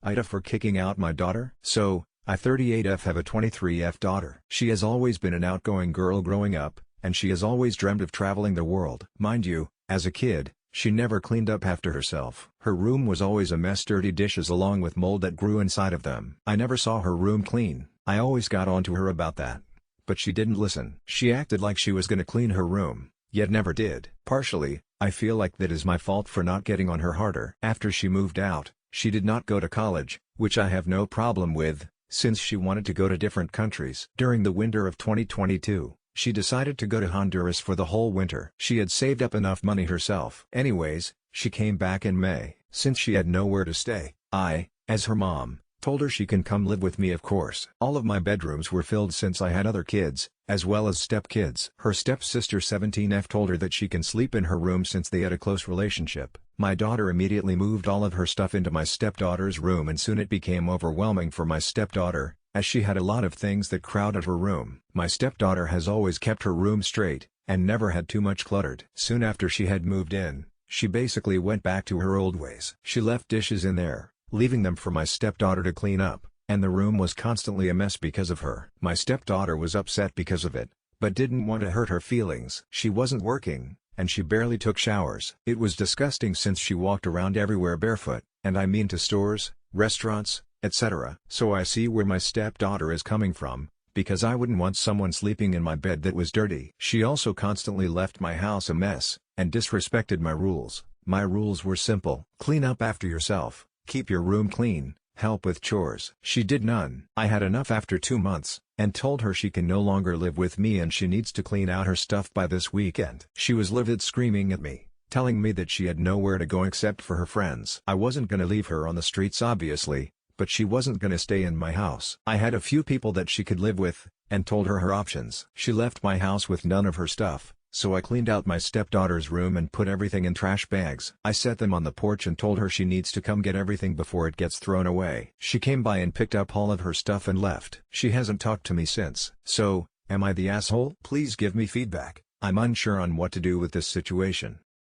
AITA for kicking out my daughter? So, I 38F have a 23F daughter. She has always been an outgoing girl growing up, and she has always dreamt of traveling the world. Mind you, as a kid, she never cleaned up after herself. Her room was always a mess, dirty dishes along with mold that grew inside of them. I never saw her room clean. I always got on to her about that. But she didn't listen. She acted like she was gonna clean her room, yet never did. Partially, I feel like that is my fault for not getting on her harder. After she moved out, she did not go to college, which I have no problem with, since she wanted to go to different countries. During the winter of 2022, she decided to go to Honduras for the whole winter. She had saved up enough money herself. Anyways, she came back in May. Since she had nowhere to stay, I, as her mom, told her she can come live with me, of course. All of my bedrooms were filled since I had other kids, as well as stepkids. Her stepsister 17F told her that she can sleep in her room since they had a close relationship. My daughter immediately moved all of her stuff into my stepdaughter's room, and soon it became overwhelming for my stepdaughter, as she had a lot of things that crowded her room. My stepdaughter has always kept her room straight, and never had too much cluttered. Soon after she had moved in, she basically went back to her old ways. She left dishes in there, leaving them for my stepdaughter to clean up, and the room was constantly a mess because of her. My stepdaughter was upset because of it, but didn't want to hurt her feelings. She wasn't working, and she barely took showers. It was disgusting since she walked around everywhere barefoot, and I mean to stores, restaurants, etc. So I see where my stepdaughter is coming from, because I wouldn't want someone sleeping in my bed that was dirty. She also constantly left my house a mess, and disrespected my rules. My rules were simple: clean up after yourself, keep your room clean, help with chores. She did none. I had enough after 2 months, and told her she can no longer live with me and she needs to clean out her stuff by this weekend. She was livid, screaming at me, telling me that she had nowhere to go except for her friends. I wasn't gonna leave her on the streets obviously, but she wasn't gonna stay in my house. I had a few people that she could live with, and told her options. She left my house with none of her stuff, so I cleaned out my stepdaughter's room and put everything in trash bags. I set them on the porch and told her she needs to come get everything before it gets thrown away. She came by and picked up all of her stuff and left. She hasn't talked to me since. So, am I the asshole? Please give me feedback. I'm unsure on what to do with this situation.